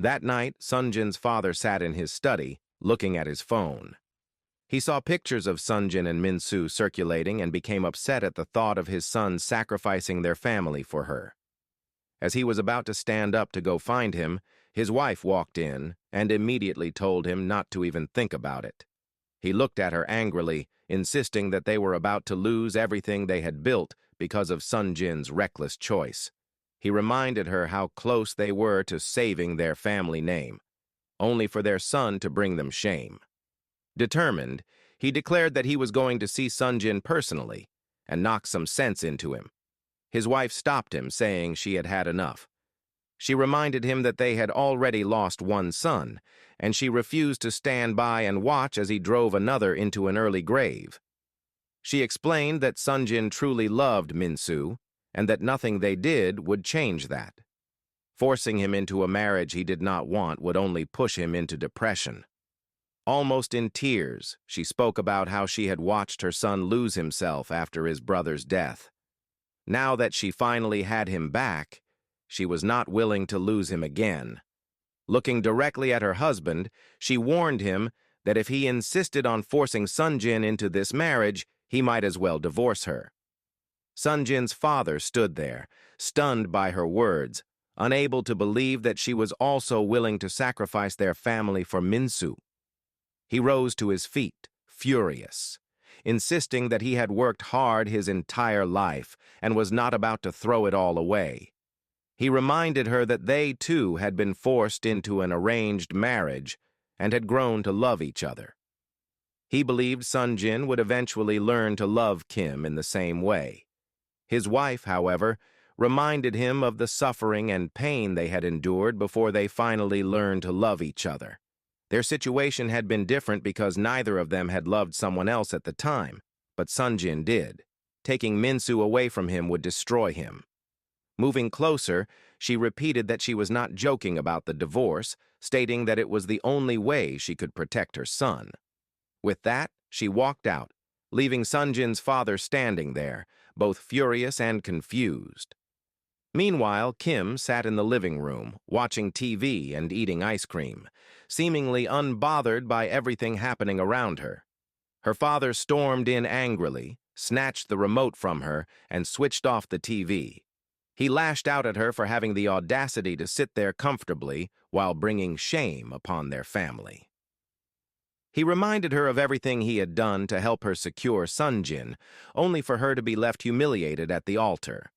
That night, Sunjin's father sat in his study, looking at his phone. He saw pictures of Sunjin and Minsu circulating and became upset at the thought of his sons sacrificing their family for her. As he was about to stand up to go find him, his wife walked in and immediately told him not to even think about it. He looked at her angrily, insisting that they were about to lose everything they had built because of Sunjin's reckless choice. He reminded her how close they were to saving their family name, only for their son to bring them shame. Determined, he declared that he was going to see Sunjin personally and knock some sense into him. His wife stopped him, saying she had had enough. She reminded him that they had already lost one son, and she refused to stand by and watch as he drove another into an early grave. She explained that Sunjin truly loved Minsu, and that nothing they did would change that. Forcing him into a marriage he did not want would only push him into depression. Almost in tears, she spoke about how she had watched her son lose himself after his brother's death. Now that she finally had him back, she was not willing to lose him again. Looking directly at her husband, she warned him that if he insisted on forcing Sunjin into this marriage, he might as well divorce her. Sunjin's father stood there, stunned by her words, unable to believe that she was also willing to sacrifice their family for Minsu. He rose to his feet, furious, insisting that he had worked hard his entire life and was not about to throw it all away. He reminded her that they, too, had been forced into an arranged marriage and had grown to love each other. He believed Sunjin would eventually learn to love Kim in the same way. His wife, however, reminded him of the suffering and pain they had endured before they finally learned to love each other. Their situation had been different because neither of them had loved someone else at the time, but Sunjin did. Taking Minsu away from him would destroy him. Moving closer, she repeated that she was not joking about the divorce, stating that it was the only way she could protect her son. With that, she walked out, leaving Sunjin's father standing there, both furious and confused. Meanwhile, Kim sat in the living room, watching TV and eating ice cream, seemingly unbothered by everything happening around her. Her father stormed in angrily, snatched the remote from her, and switched off the TV. He lashed out at her for having the audacity to sit there comfortably while bringing shame upon their family. He reminded her of everything he had done to help her secure Sunjin, only for her to be left humiliated at the altar.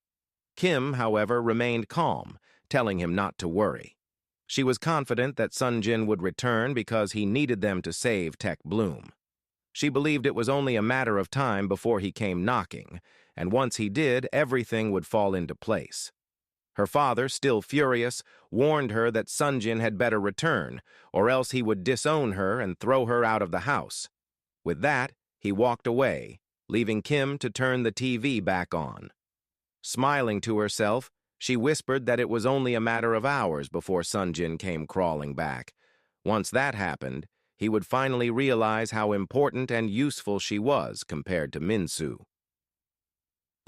Kim, however, remained calm, telling him not to worry. She was confident that Sunjin would return because he needed them to save Tech Bloom. She believed it was only a matter of time before he came knocking, and once he did, everything would fall into place. Her father, still furious, warned her that Sunjin had better return, or else he would disown her and throw her out of the house. With that, he walked away, leaving Kim to turn the TV back on. Smiling to herself, she whispered that it was only a matter of hours before Sunjin came crawling back. Once that happened, he would finally realize how important and useful she was compared to Minsu.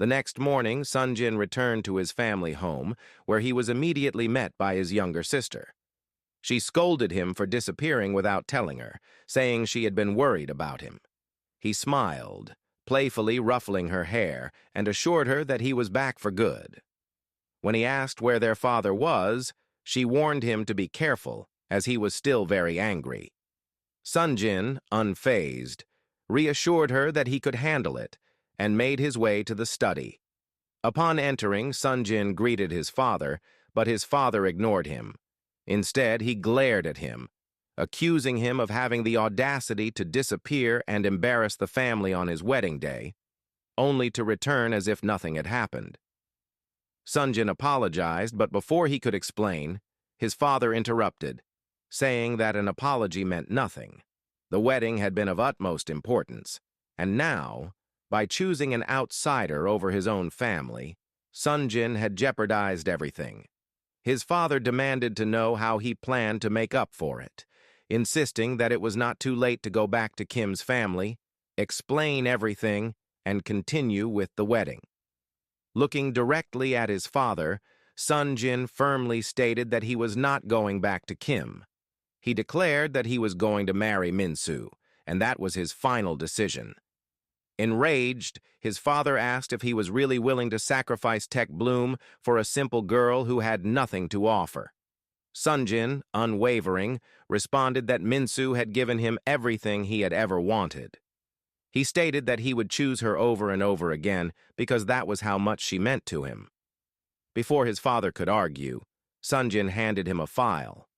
The next morning, Sunjin returned to his family home, where he was immediately met by his younger sister. She scolded him for disappearing without telling her, saying she had been worried about him. He smiled, playfully ruffling her hair, and assured her that he was back for good. When he asked where their father was, she warned him to be careful, as he was still very angry. Sunjin, unfazed, reassured her that he could handle it, and made his way to the study. Upon entering, Sunjin greeted his father, but his father ignored him. Instead, he glared at him, accusing him of having the audacity to disappear and embarrass the family on his wedding day, only to return as if nothing had happened. Sunjin apologized, but before he could explain, his father interrupted, saying that an apology meant nothing. The wedding had been of utmost importance, and now, by choosing an outsider over his own family, Sunjin had jeopardized everything. His father demanded to know how he planned to make up for it, insisting that it was not too late to go back to Kim's family, explain everything, and continue with the wedding. Looking directly at his father, Sunjin firmly stated that he was not going back to Kim. He declared that he was going to marry Minsu, and that was his final decision. Enraged, his father asked if he was really willing to sacrifice Tech Bloom for a simple girl who had nothing to offer. Sunjin, unwavering, responded that Minsu had given him everything he had ever wanted. He stated that he would choose her over and over again because that was how much she meant to him. Before his father could argue, Sunjin handed him a file.